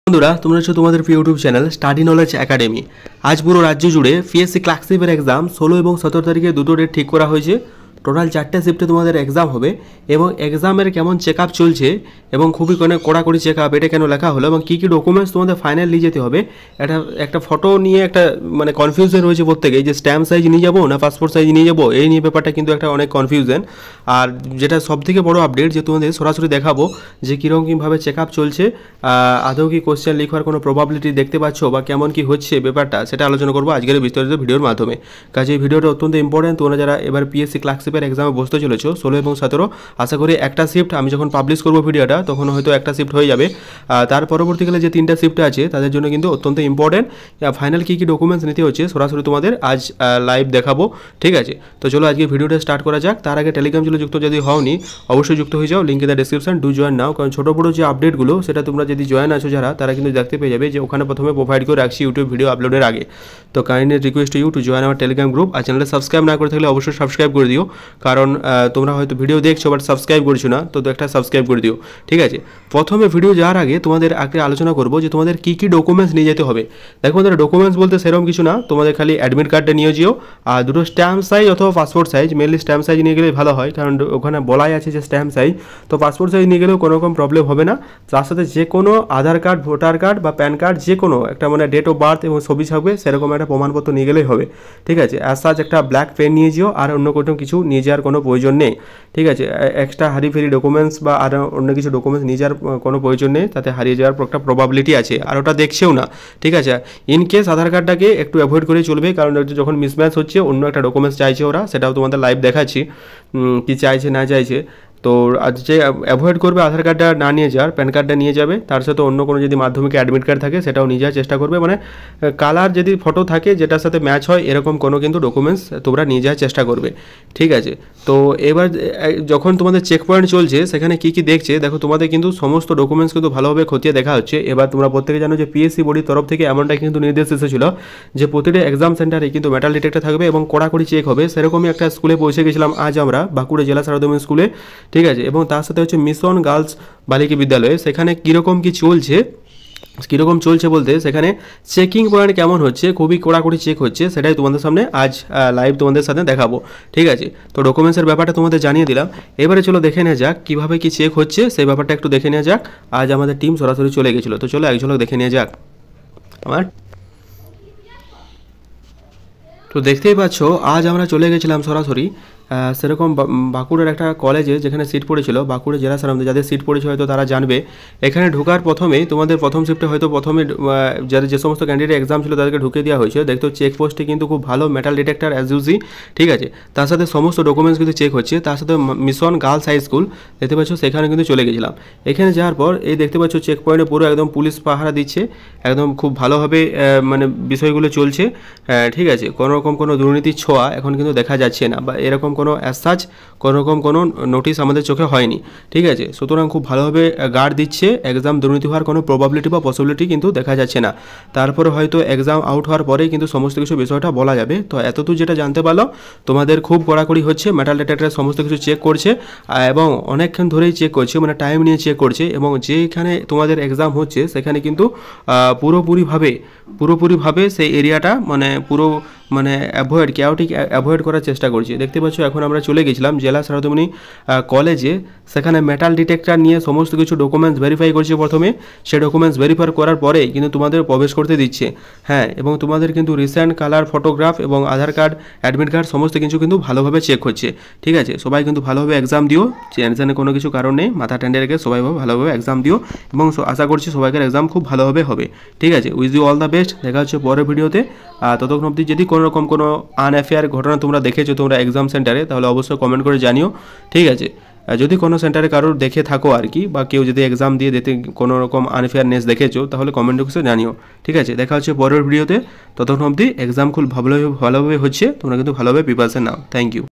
বন্ধুরা তোমরা হচ্ছে তোমাদের প্রিয় YouTube channel study knowledge academy. আজ পুরো রাজ্য জুড়ে পিএসসি ক্লার্কশিপের এক্সাম 16 এবং 17 তারিখে দুটো ডেট ঠিক করা হয়েছে। টোটাল 4টে শিফটে তোমাদের এক্সাম হবে এবং এক্সামের কেমন চেক আপ চলছে এবং খুবই কড়াকড়ি চেক আপ, এটা কেন লেখা হলো এবং কী কী ডকুমেন্টস তোমাদের ফাইনাল নিয়ে যেতে হবে, একটা ফটো নিয়ে একটা কনফিউশন রয়েছে প্রত্যেকেই, যে স্ট্যাম্প সাইজ নিয়ে যাবো না পাসপোর্ট সাইজ নিয়ে যাবো, এই নিয়ে ব্যাপারটা কিন্তু একটা অনেক কনফিউশন। আর যেটা সবথেকে বড় আপডেট, যে তোমাদের সরাসরি দেখাবো যে কীরকমভাবে চেক আপ চলছে, আদৌ কি কোশ্চেন লিখার কোনো প্রবাবিলিটি দেখতে পাচ্ছ বা কেমন কি হচ্ছে ব্যাপারটা, সেটা আলোচনা করবো আজকের বিস্তারিত ভিডিওর মাধ্যমে। কাজে এই ভিডিওটা অত্যন্ত ইম্পর্টেন্ট। তোমরা যারা এবার পিএসসি ক্লার্কশিপের এক্সামে বসতে চলেছো 16 এবং 17, আশা করি একটা শিফট আমি যখন পাবলিশ করবো ভিডিওটা তখন হয়তো একটা শিফট হয়ে যাবে। তার পরবর্তীকালে যে 3টা শিফট আছে তাদের জন্য কিন্তু অত্যন্ত ইম্পর্টেন্ট। ফাইনাল কী কী ডকুমেন্টস নিতে হচ্ছে সরাসরি তোমাদের আজ লাইভ দেখাবো, ঠিক আছে? তো চলো আজকে ভিডিওটা স্টার্ট করা যাক। তার আগে টেলিগ্রাম চ্যানেলে যুক্ত যদি হওনি অবশ্যই যুক্ত হয়ে যাও, link in the description, do join নাও। কারণ ছোটো বড়ো যে আপডেটগুলো সেটা তোমরা যদি জয়েন আছো যারা, তারা কিন্তু দেখতে পেয়ে যাবে যে ওখানে প্রথমে প্রোভাইড করে রাখছি ইউটিউব ভিডিও আপলোডের আগে। তো kindly request you to join our Telegram group. আর চ্যানেলটা সাবস্ক্রাইব না করে থাকলে অবশ্যই সাবস্ক্রাইব করে দিও, কারণ তোমরা হয়তো ভিডিও দেখছো বাট সাবস্ক্রাইব করছো না, তো একটা সাবস্ক্রাইব করে দিও, ঠিক আছে? প্রথমে ভিডিও যাওয়ার আগে তোমাদের আগে আলোচনা করবো যে তোমাদের কী কী ডকুমেন্টস নিয়ে যেতে হবে। দেখো তোমাদের ডকুমেন্টস বলতে সেরকম কিছু না, তোমাদের খালি অ্যাডমিট কার্ডটা নিয়ে যেও আর দুটো স্ট্যাম্প সাইজ অথবা passport size, mainly stamp size নিয়ে গেলে ভালো হয়, কারণ ওখানে বলাই আছে যে স্ট্যাম্প সাইজ। তো পাসপোর্ট সাইজ নিয়ে গেলেও কোনো রকম প্রবলেম হবে না। তার সাথে যে কোনো আধার কার্ড, ভোটার কার্ড বা প্যান কার্ড, যে কোনো একটা ডেট অফ বার্থ এবং ছবি থাকবে সেরকম একটা প্রমাণপত্র নিয়ে গেলেই হবে, ঠিক আছে? অ্যাজ সাচ একটা ব্ল্যাক পেন নিয়ে যেও, আর অন্য কোনো কিছু নিয়ে যাওয়ার কোনো প্রয়োজন নেই, ঠিক আছে? এক্সট্রা হারিফেরি ডকুমেন্টস বা আর অন্য কিছু ডকুমেন্টস নিয়ে যাওয়ার কোনো প্রয়োজন নেই, তাতে হারিয়ে যাওয়ার একটা প্রবাবিলিটি আছে, আর ওটা দেখছেও না, ঠিক আছে? ইন কেস আধার কার্ডটাকে একটু অ্যাভয়েড করে চলবে, কারণ যখন মিসম্যাচ হচ্ছে অন্য একটা ডকুমেন্টস চাইছে ওরা, সেটাও তোমাদের লাইভ দেখাচ্ছি কি চাইছে না চাইছে। তো আজ যে অ্যাভয়েড করবে আধার কার্ডটা না নিয়ে যাওয়ার, প্যান কার্ডটা নিয়ে যাবে, তার সাথে অন্য কোনো যদি মাধ্যমিক অ্যাডমিট কার্ড থাকে সেটাও নিয়ে যাওয়ার চেষ্টা করবে। কালার যদি ফটো থাকে যেটার সাথে ম্যাচ হয় এরকম কোনো কিন্তু ডকুমেন্টস তোমরা নিয়ে যাওয়ার চেষ্টা করবে, ঠিক আছে? তো এবার যখন তোমাদের চেক পয়েন্ট চলছে সেখানে কী কী দেখছে দেখো, তোমাদের কিন্তু সমস্ত ডকুমেন্টস কিন্তু ভালোভাবে খতিয়ে দেখা হচ্ছে। এবার তোমরা প্রত্যেকে জানো যে পিএসসি বডির তরফ থেকে এমনটা কিন্তু নির্দেশ এসেছিল যে প্রতিটা এক্সাম সেন্টারে কিন্তু মেটাল ডিটেক্টর থাকবে এবং কড়াকড়ি চেক হবে। সেরকমই একটা স্কুলে পৌঁছে গেছিলাম আজ আমরা, বাঁকুড়া জেলা সারদামিনী স্কুলে, ঠিক আছে? এবং তার সাথে হচ্ছে মিশন গার্লস বালিকা বিদ্যালয়ে, সেখানে কীরকম কী চলছে বলতে সেখানে চেকিং পয়েন্ট কেমন হচ্ছে, খুবই কড়াকড়ি চেক হচ্ছে, সেটাই তোমাদের সামনে আজ লাইভ তোমাদের সাথে দেখাবো, ঠিক আছে? তো ডকুমেন্টসের ব্যাপারটা তোমাদের জানিয়ে দিলাম। এবারে চলো দেখে নেওয়া যাক কীভাবে কী চেক হচ্ছে, সেই ব্যাপারটা একটু দেখে নেওয়া যাক। আজ আমাদের টিম সরাসরি চলে গেছিলো, তো চলো এক ঝলক দেখে নেওয়া যাক। তো দেখতেই পাচ্ছ আজ আমরা চলে গেছিলাম সরাসরি সেরকম বাঁকুড়ার একটা কলেজে, যেখানে সিট পড়েছিল বাঁকুড়া জেলা সারামতে। যাদের সিট পড়েছে হয়তো তারা জানবে, এখানে ঢোকার প্রথমেই তোমাদের প্রথম শিফটে হয়তো প্রথমে যাদের যে সমস্ত ক্যান্ডিডেট এক্সাম ছিল তাদেরকে ঢুকে দেওয়া হয়েছে। দেখতো চেকপোস্টে কিন্তু খুব ভালো মেটাল ডিটেক্টর অ্যাজ ইউজি, ঠিক আছে? তার সাথে সমস্ত ডকুমেন্টস কিন্তু চেক হচ্ছে। তার সাথে মিশন গার্লস হাই স্কুল দেখতে পাচ্ছ, সেখানে কিন্তু চলে গেছিলাম। এখানে যাওয়ার পর এই দেখতে পাচ্ছ চেক পয়েন্টে পুরো একদম পুলিশ পাহারা দিচ্ছে, একদম খুব ভালোভাবে বিষয়গুলো চলছে, ঠিক আছে? কোনোরকম কোনো দুর্নীতির ছোঁয়া এখন কিন্তু দেখা যাচ্ছে না, বা এরকম কোনো অ্যাজ সাচ কোনোরকম কোনো নোটিশ আমাদের চোখে হয়নি, ঠিক আছে? সুতরাং খুব ভালোভাবে গার্ড দিচ্ছে, এক্সাম দুর্নীতি হওয়ার কোনো প্রবাবিলিটি বা পসিবিলিটি কিন্তু দেখা যাচ্ছে না। তারপরে হয়তো এক্সাম আউট হওয়ার পরেই কিন্তু সমস্ত কিছু বিষয়টা বলা যাবে। তো এতদূর যেটা জানতে পারলো, তোমাদের খুব কড়াকড়ি হচ্ছে, মেটাল ডিটেক্টর সমস্ত কিছু চেক করছে এবং অনেকক্ষণ ধরেই চেক করছে, টাইম নিয়ে চেক করছে। এবং যেখানে তোমাদের এক্সাম হচ্ছে সেখানে কিন্তু পুরোপুরিভাবে সেই এরিয়াটা পুরো ক্যাওটিক অ্যাভয়েড করার চেষ্টা করছি। দেখতে পাচ্ছ এখন আমরা চলে গেছিলাম জেলা সারদামিনী কলেজে, সেখানে মেটাল ডিটেক্টর নিয়ে সমস্ত কিছু ডকুমেন্টস ভেরিফাই করছে প্রথমে। সেই ডকুমেন্টস ভেরিফাই করার পরে কিন্তু তোমাদের প্রবেশ করতে দিচ্ছে, হ্যাঁ। এবং তোমাদের কিন্তু রিসেন্ট কালার ফটোগ্রাফ এবং আধার কার্ড, অ্যাডমিট কার্ড সমস্ত কিছু কিন্তু ভালোভাবে চেক হচ্ছে, ঠিক আছে? সবাই কিন্তু ভালোভাবে এক্সাম দিও, টেনশনে কোনো কিছু কারণ নেই, মাথা ঠান্ডা রেখে সবাই ভালোভাবে এক্সাম দিও এবং আশা করছি সবাইকার এক্সাম খুব ভালোভাবে হবে, ঠিক আছে? Wish you all the best. দেখা হচ্ছে পরের ভিডিওতে। ততক্ষণ অবধি যদি কোনো রকম কোনো আনঅ্যাফেয়ার ঘটনা তোমরা দেখেছো তোমরা এক্সাম সেন্টারে, তাহলে অবশ্যই কমেন্ট করে জানিও, ঠিক আছে? যদি কোনো সেন্টারে কারোর দেখে থাকো আর কি, বা কেউ যদি এক্সাম দিয়ে দিতে কোনো রকম আনফেয়ারনেস দেখেছো, তাহলে কমেন্ট বক্সে জানিও, ঠিক আছে? দেখা হচ্ছে পরের ভিডিওতে। ততক্ষণ অবধি এক্সাম খুব ভালোভাবে হচ্ছে, তোমরা কিন্তু ভালোভাবে প্রিপারেশন নাও। Thank you.